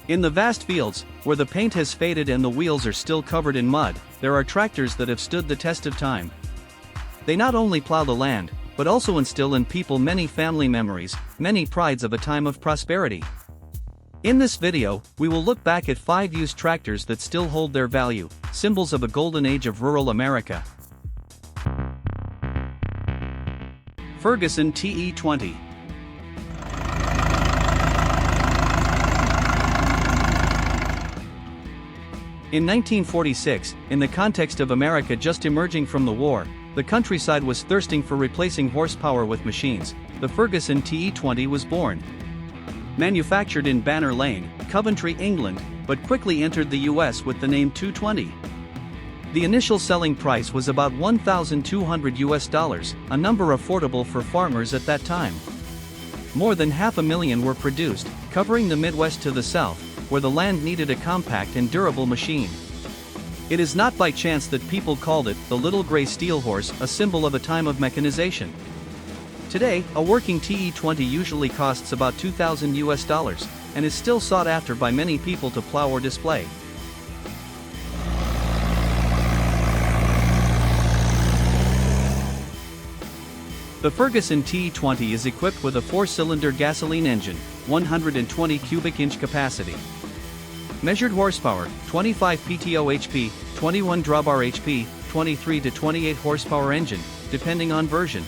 In the vast fields, where the paint has faded and the wheels are still covered in mud, there are tractors that have stood the test of time. They not only plow the land, but also instill in people many family memories, many prides of a time of prosperity. In this video, we will look back at 5 used tractors that still hold their value, symbols of a golden age of rural America. Ferguson TE20. In 1946, in the context of America just emerging from the war, the countryside was thirsting for replacing horsepower with machines. The Ferguson TE20 was born. Manufactured in Banner Lane, Coventry, England, but quickly entered the US with the name 220. The initial selling price was about $1,200, a number affordable for farmers at that time. More than 500,000 were produced, covering the Midwest to the south, where the land needed a compact and durable machine. It is not by chance that people called it the Little Gray Steel Horse, a symbol of a time of mechanization. Today, a working TE20 usually costs about $2,000 and is still sought after by many people to plow or display. The Ferguson TE20 is equipped with a 4-cylinder gasoline engine, 120 cubic inch capacity. Measured horsepower, 25 PTO HP, 21 drawbar HP, 23 to 28 horsepower engine, depending on version.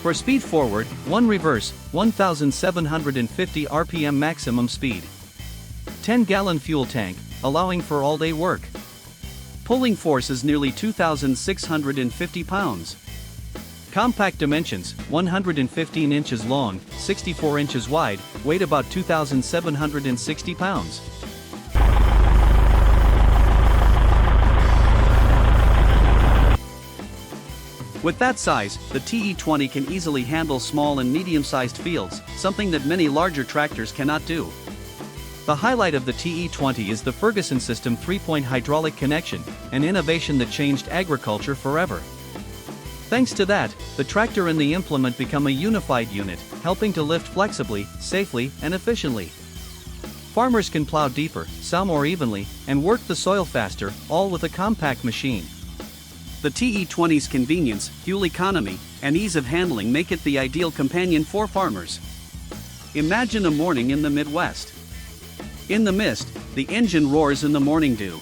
For speed forward, 1 reverse, 1,750 RPM maximum speed. 10-gallon fuel tank, allowing for all-day work. Pulling force is nearly 2,650 pounds. Compact dimensions, 115 inches long, 64 inches wide, weight about 2,760 pounds. With that size, the TE20 can easily handle small and medium-sized fields, something that many larger tractors cannot do. The highlight of the TE20 is the Ferguson System 3-point hydraulic connection, an innovation that changed agriculture forever. Thanks to that, the tractor and the implement become a unified unit, helping to lift flexibly, safely, and efficiently. Farmers can plow deeper, sow more evenly, and work the soil faster, all with a compact machine. The TE20's convenience, fuel economy, and ease of handling make it the ideal companion for farmers. Imagine a morning in the Midwest. In the mist, the engine roars in the morning dew.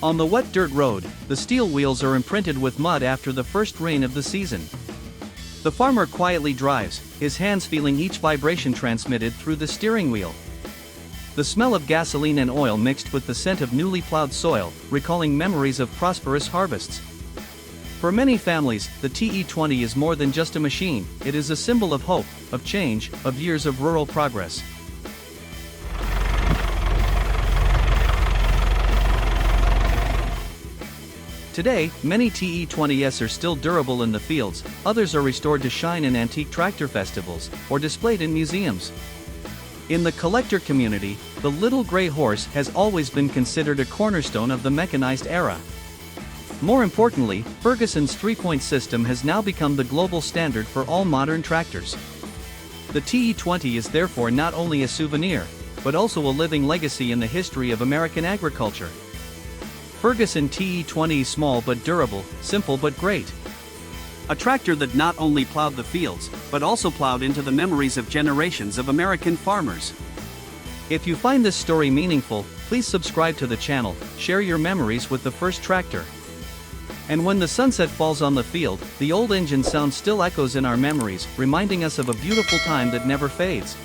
On the wet dirt road, the steel wheels are imprinted with mud after the first rain of the season. The farmer quietly drives, his hands feeling each vibration transmitted through the steering wheel. The smell of gasoline and oil mixed with the scent of newly plowed soil, recalling memories of prosperous harvests. For many families, the TE20 is more than just a machine, it is a symbol of hope, of change, of years of rural progress. Today, many TE20s are still durable in the fields, others are restored to shine in antique tractor festivals, or displayed in museums. In the collector community, the Little Gray Horse has always been considered a cornerstone of the mechanized era. More importantly, Ferguson's 3-point system has now become the global standard for all modern tractors. The TE20 is therefore not only a souvenir, but also a living legacy in the history of American agriculture. Ferguson TE20 is small but durable, simple but great. A tractor that not only plowed the fields, but also plowed into the memories of generations of American farmers. If you find this story meaningful, please subscribe to the channel, share your memories with the first tractor. And when the sunset falls on the field, the old engine sound still echoes in our memories, reminding us of a beautiful time that never fades.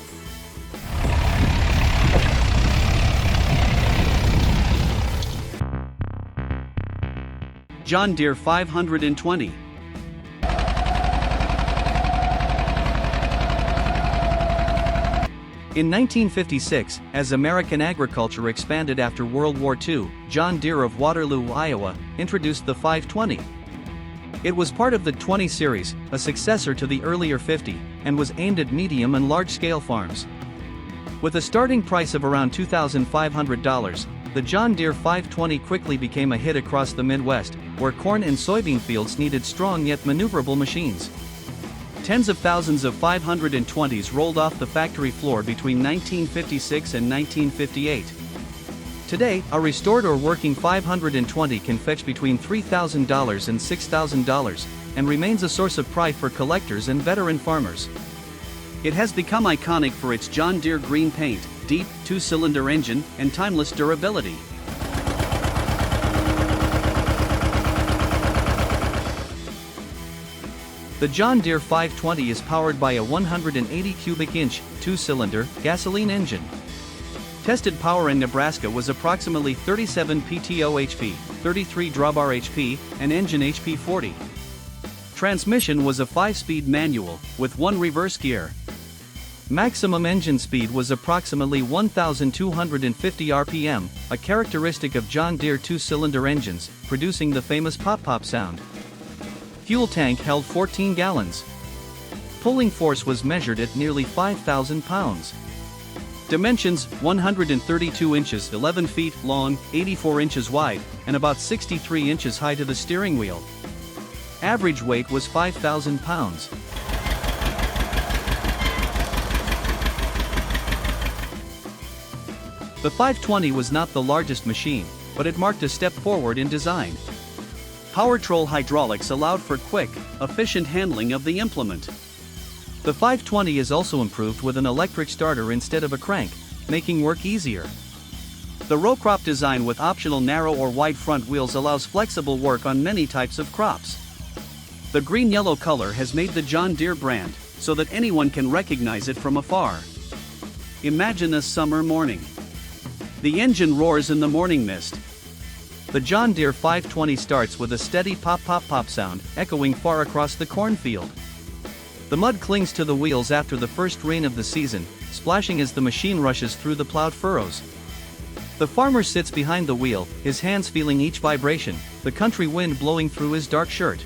John Deere 520. In 1956, as American agriculture expanded after World War II, John Deere of Waterloo, Iowa, introduced the 520. It was part of the 20 series, a successor to the earlier 50, and was aimed at medium and large-scale farms. With a starting price of around $2,500, the John Deere 520 quickly became a hit across the Midwest, where corn and soybean fields needed strong yet maneuverable machines. Tens of thousands of 520s rolled off the factory floor between 1956 and 1958. Today, a restored or working 520 can fetch between $3,000 and $6,000, and remains a source of pride for collectors and veteran farmers. It has become iconic for its John Deere green paint, deep, two-cylinder engine, and timeless durability. The John Deere 520 is powered by a 180 cubic inch, two-cylinder, gasoline engine. Tested power in Nebraska was approximately 37 PTO HP, 33 drawbar HP, and engine HP 40. Transmission was a 5-speed manual, with 1 reverse gear. Maximum engine speed was approximately 1,250 RPM, a characteristic of John Deere two-cylinder engines, producing the famous pop-pop sound. Fuel tank held 14 gallons. Pulling force was measured at nearly 5,000 pounds. Dimensions: 132 inches 11 feet long, 84 inches wide, and about 63 inches high to the steering wheel. Average weight was 5,000 pounds. The 520 was not the largest machine, but it marked a step forward in design. Power-Troll hydraulics allowed for quick, efficient handling of the implement. The 520 is also improved with an electric starter instead of a crank, making work easier. The row crop design with optional narrow or wide front wheels allows flexible work on many types of crops. The green-yellow color has made the John Deere brand, so that anyone can recognize it from afar. Imagine a summer morning. The engine roars in the morning mist. The John Deere 520 starts with a steady pop-pop-pop sound, echoing far across the cornfield. The mud clings to the wheels after the first rain of the season, splashing as the machine rushes through the plowed furrows. The farmer sits behind the wheel, his hands feeling each vibration, the country wind blowing through his dark shirt.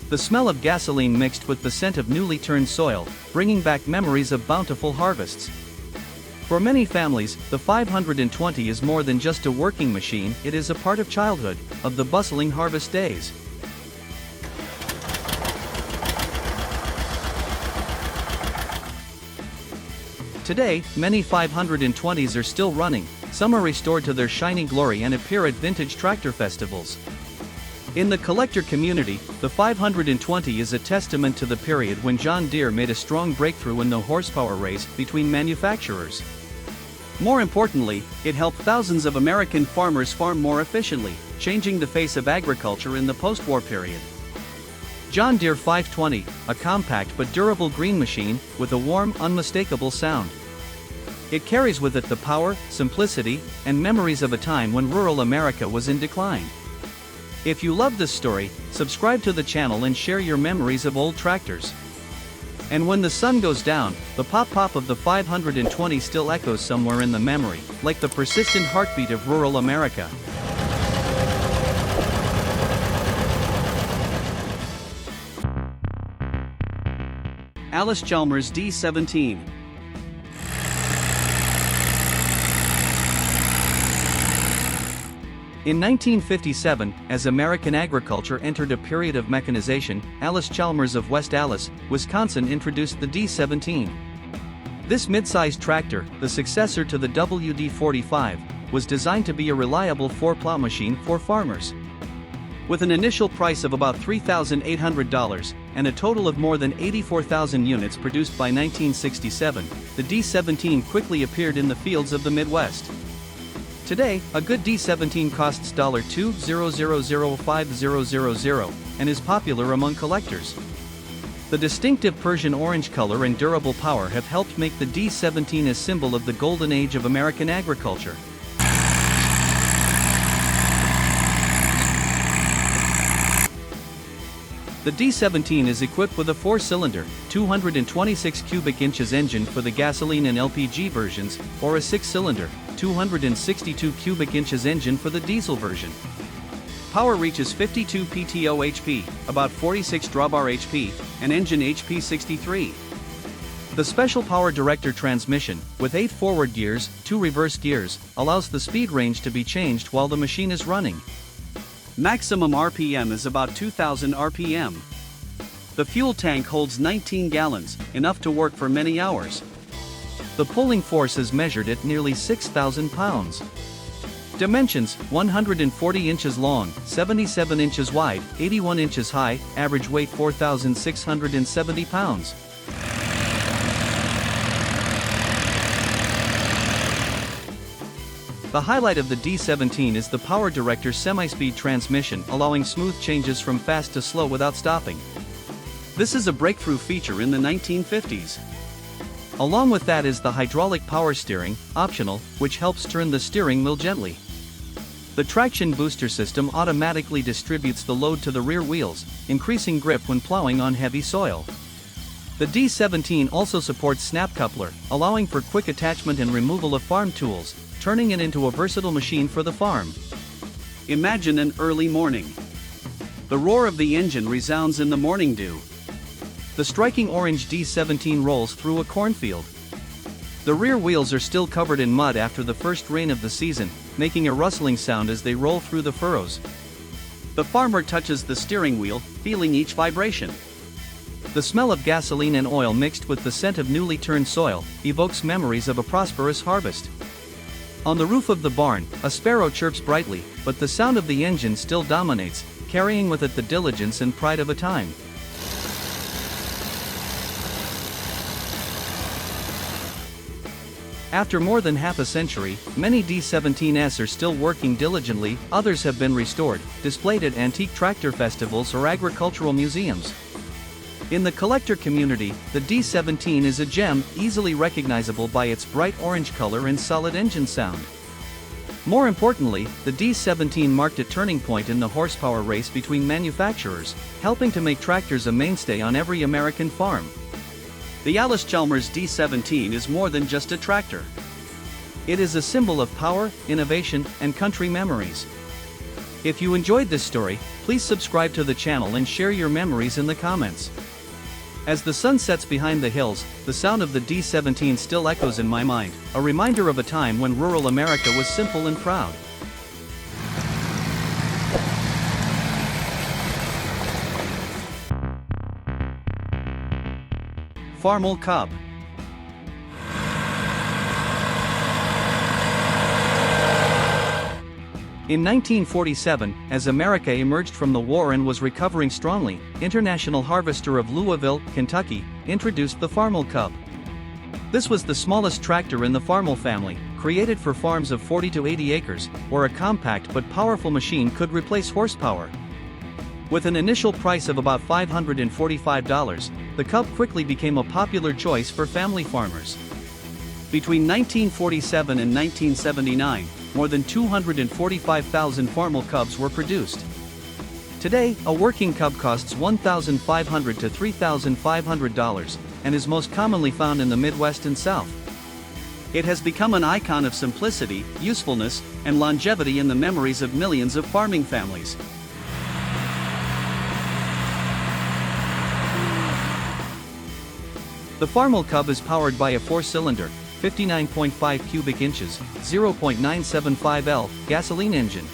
The smell of gasoline mixed with the scent of newly turned soil, bringing back memories of bountiful harvests. For many families, the 520 is more than just a working machine, it is a part of childhood, of the bustling harvest days. Today, many 520s are still running, some are restored to their shining glory and appear at vintage tractor festivals. In the collector community, the 520 is a testament to the period when John Deere made a strong breakthrough in the horsepower race between manufacturers. More importantly, it helped thousands of American farmers farm more efficiently, changing the face of agriculture in the post-war period. John Deere 520, a compact but durable green machine, with a warm, unmistakable sound. It carries with it the power, simplicity, and memories of a time when rural America was in decline. If you love this story, subscribe to the channel and share your memories of old tractors. And when the sun goes down, the pop-pop of the 520 still echoes somewhere in the memory, like the persistent heartbeat of rural America. Allis-Chalmers D17. In 1957, as American agriculture entered a period of mechanization, Allis-Chalmers of West Allis, Wisconsin introduced the D17. This mid-sized tractor, the successor to the WD-45, was designed to be a reliable four-plow machine for farmers. With an initial price of about $3,800, and a total of more than 84,000 units produced by 1967, the D17 quickly appeared in the fields of the Midwest. Today, a good D17 costs $2,000,5000 and is popular among collectors. The distinctive Persian orange color and durable power have helped make the D17 a symbol of the golden age of American agriculture. The D17 is equipped with a 4-cylinder, 226 cubic inches engine for the gasoline and LPG versions, or a 6-cylinder, 262 cubic inches engine for the diesel version. Power reaches 52 PTO HP, about 46 drawbar HP, and engine HP 63. The Special Power Director transmission, with 8 forward gears, 2 reverse gears, allows the speed range to be changed while the machine is running. Maximum RPM is about 2,000 RPM. The fuel tank holds 19 gallons, enough to work for many hours. The pulling force is measured at nearly 6,000 pounds. Dimensions: 140 inches long, 77 inches wide, 81 inches high, average weight 4,670 pounds. The highlight of the D17 is the Power Director semi-speed transmission, allowing smooth changes from fast to slow without stopping. This is a breakthrough feature in the 1950s. Along with that is the hydraulic power steering, optional, which helps turn the steering wheel gently. The traction booster system automatically distributes the load to the rear wheels, increasing grip when plowing on heavy soil. The D17 also supports snap coupler, allowing for quick attachment and removal of farm tools, turning it into a versatile machine for the farm. Imagine an early morning. The roar of the engine resounds in the morning dew. The striking orange D17 rolls through a cornfield. The rear wheels are still covered in mud after the first rain of the season, making a rustling sound as they roll through the furrows. The farmer touches the steering wheel, feeling each vibration. The smell of gasoline and oil mixed with the scent of newly turned soil evokes memories of a prosperous harvest. On the roof of the barn, a sparrow chirps brightly, but the sound of the engine still dominates, carrying with it the diligence and pride of a time. After more than half a century, many D17s are still working diligently, others have been restored, displayed at antique tractor festivals or agricultural museums. In the collector community, the D17 is a gem, easily recognizable by its bright orange color and solid engine sound. More importantly, the D17 marked a turning point in the horsepower race between manufacturers, helping to make tractors a mainstay on every American farm. The Allis-Chalmers D17 is more than just a tractor. It is a symbol of power, innovation, and country memories. If you enjoyed this story, please subscribe to the channel and share your memories in the comments. As the sun sets behind the hills, the sound of the D17 still echoes in my mind, a reminder of a time when rural America was simple and proud. Farmall Cub. In 1947, as America emerged from the war and was recovering strongly, International Harvester of Louisville, Kentucky, introduced the Farmall Cub. This was the smallest tractor in the Farmall family, created for farms of 40 to 80 acres, where a compact but powerful machine could replace horsepower. With an initial price of about $545, the Cub quickly became a popular choice for family farmers. Between 1947 and 1979, more than 245,000 Farmall Cubs were produced. Today, a working Cub costs $1,500 to $3,500, and is most commonly found in the Midwest and South. It has become an icon of simplicity, usefulness, and longevity in the memories of millions of farming families. The Farmall Cub is powered by a 4-cylinder, 59.5 cubic inches, 0.975 L gasoline engine.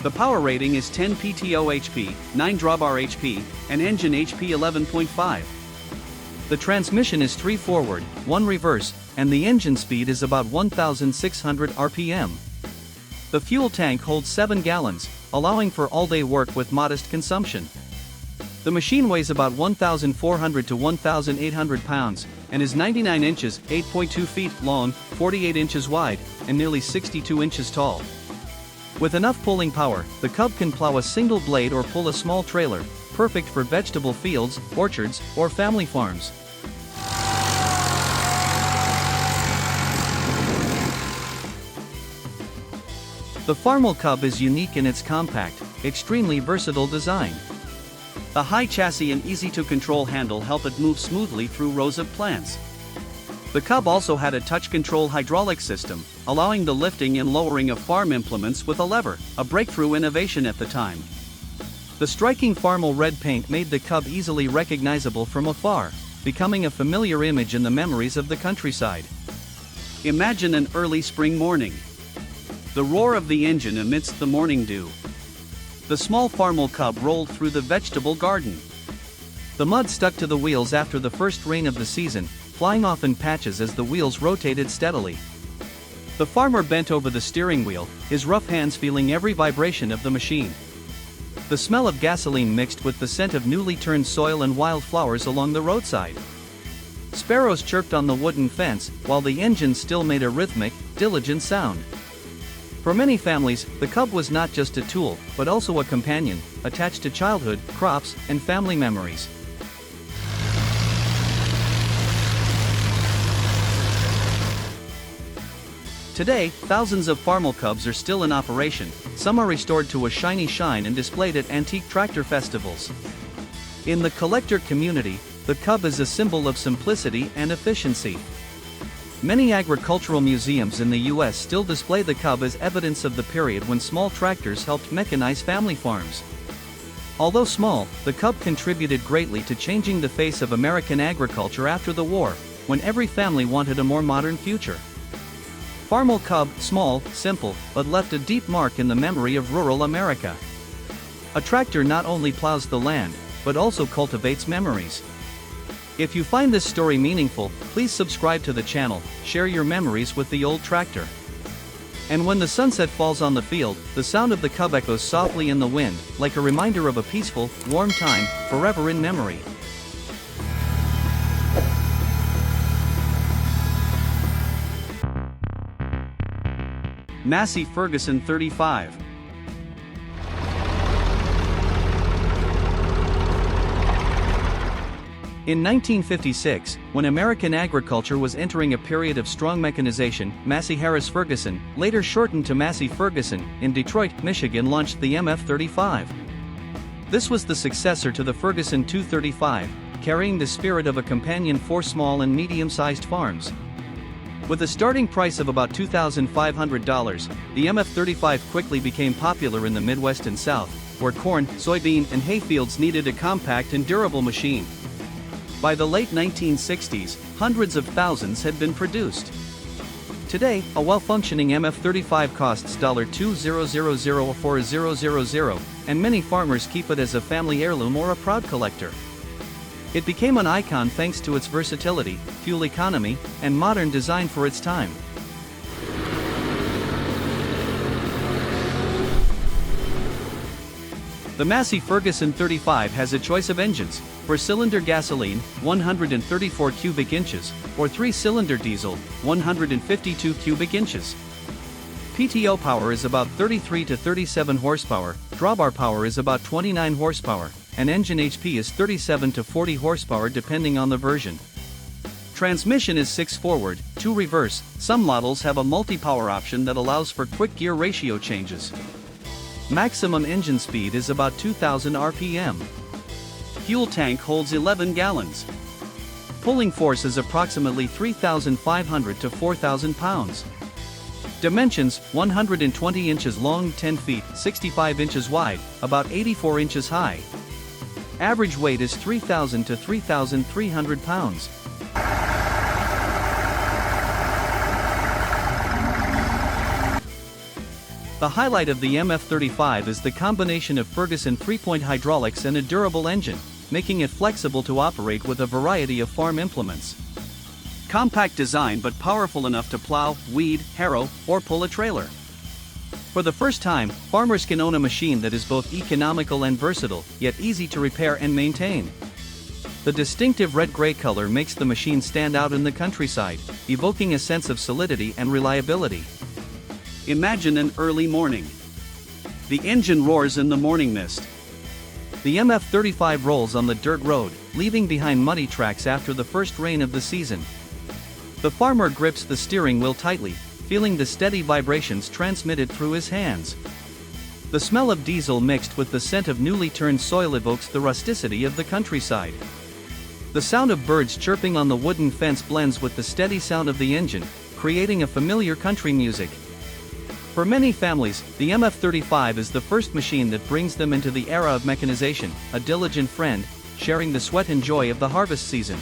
The power rating is 10 PTO HP, 9 drawbar HP, and engine HP 11.5. The transmission is 3 forward, 1 reverse, and the engine speed is about 1,600 RPM. The fuel tank holds 7 gallons, allowing for all-day work with modest consumption. The machine weighs about 1,400 to 1,800 pounds, and is 99 inches, 8.2 feet long, 48 inches wide, and nearly 62 inches tall. With enough pulling power, the Cub can plow a single blade or pull a small trailer, perfect for vegetable fields, orchards, or family farms. The Farmall Cub is unique in its compact, extremely versatile design. The high chassis and easy-to-control handle help it move smoothly through rows of plants. The Cub also had a touch-control hydraulic system, allowing the lifting and lowering of farm implements with a lever, a breakthrough innovation at the time. The striking Farmall red paint made the Cub easily recognizable from afar, becoming a familiar image in the memories of the countryside. Imagine an early spring morning. The roar of the engine amidst the morning dew. The small Farmall Cub rolled through the vegetable garden. The mud stuck to the wheels after the first rain of the season, flying off in patches as the wheels rotated steadily. The farmer bent over the steering wheel, his rough hands feeling every vibration of the machine. The smell of gasoline mixed with the scent of newly turned soil and wildflowers along the roadside. Sparrows chirped on the wooden fence, while the engine still made a rhythmic, diligent sound. For many families, the Cub was not just a tool, but also a companion, attached to childhood, crops, and family memories. Today, thousands of Farmall Cubs are still in operation, some are restored to a shiny shine and displayed at antique tractor festivals. In the collector community, the Cub is a symbol of simplicity and efficiency. Many agricultural museums in the U.S. still display the Cub as evidence of the period when small tractors helped mechanize family farms. Although small, the Cub contributed greatly to changing the face of American agriculture after the war, when every family wanted a more modern future. Farmall Cub, small, simple, but left a deep mark in the memory of rural America. A tractor not only plows the land, but also cultivates memories. If you find this story meaningful, please subscribe to the channel, share your memories with the old tractor. And when the sunset falls on the field, the sound of the Cub echoes softly in the wind, like a reminder of a peaceful, warm time, forever in memory. Massey Ferguson 35. In 1956, when American agriculture was entering a period of strong mechanization, Massey Ferguson, later shortened to Massey Ferguson, in Detroit, Michigan launched the MF35. This was the successor to the Ferguson TE20, carrying the spirit of a companion for small and medium-sized farms. With a starting price of about $2,500, the MF35 quickly became popular in the Midwest and South, where corn, soybean, and hay fields needed a compact and durable machine. By the late 1960s, hundreds of thousands had been produced. Today, a well-functioning MF35 costs $2,000 or $4,000, and many farmers keep it as a family heirloom or a proud collector. It became an icon thanks to its versatility, fuel economy, and modern design for its time. The Massey Ferguson 35 has a choice of engines: 4-cylinder gasoline, 134 cubic inches, or 3-cylinder diesel, 152 cubic inches. PTO power is about 33 to 37 horsepower, drawbar power is about 29 horsepower, and engine HP is 37 to 40 horsepower depending on the version. Transmission is 6 forward, 2 reverse. Some models have a multi-power option that allows for quick gear ratio changes. Maximum engine speed is about 2,000 RPM. Fuel tank holds 11 gallons. Pulling force is approximately 3,500 to 4,000 pounds. Dimensions: 120 inches long, 10 feet, 65 inches wide, about 84 inches high. Average weight is 3,000 to 3,300 pounds. The highlight of the MF35 is the combination of Ferguson 3-point hydraulics and a durable engine, making it flexible to operate with a variety of farm implements. Compact design but powerful enough to plow, weed, harrow, or pull a trailer. For the first time, farmers can own a machine that is both economical and versatile, yet easy to repair and maintain. The distinctive red-gray color makes the machine stand out in the countryside, evoking a sense of solidity and reliability. Imagine an early morning. The engine roars in the morning mist. The MF35 rolls on the dirt road, leaving behind muddy tracks after the first rain of the season. The farmer grips the steering wheel tightly, feeling the steady vibrations transmitted through his hands. The smell of diesel mixed with the scent of newly turned soil evokes the rusticity of the countryside. The sound of birds chirping on the wooden fence blends with the steady sound of the engine, creating a familiar country music. For many families, the MF35 is the first machine that brings them into the era of mechanization, a diligent friend, sharing the sweat and joy of the harvest season.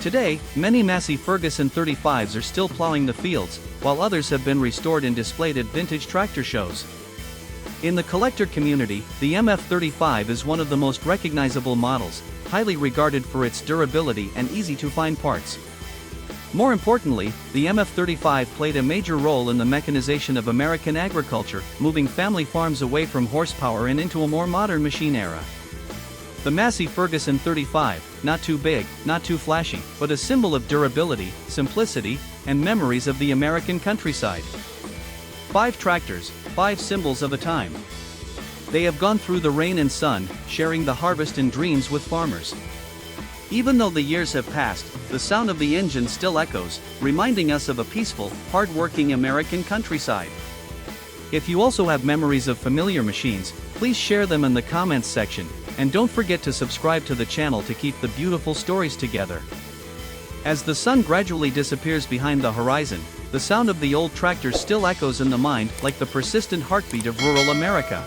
Today, many Massey Ferguson 35s are still plowing the fields, while others have been restored and displayed at vintage tractor shows. In the collector community, the MF35 is one of the most recognizable models, highly regarded for its durability and easy-to-find parts. More importantly, the MF35 played a major role in the mechanization of American agriculture, moving family farms away from horsepower and into a more modern machine era. The Massey Ferguson 35, not too big, not too flashy, but a symbol of durability, simplicity, and memories of the American countryside. 5 tractors, 5 symbols of a time. They have gone through the rain and sun, sharing the harvest and dreams with farmers. Even though the years have passed, the sound of the engine still echoes, reminding us of a peaceful, hard-working American countryside. If you also have memories of familiar machines, please share them in the comments section, and don't forget to subscribe to the channel to keep the beautiful stories together. As the sun gradually disappears behind the horizon, the sound of the old tractors still echoes in the mind like the persistent heartbeat of rural America.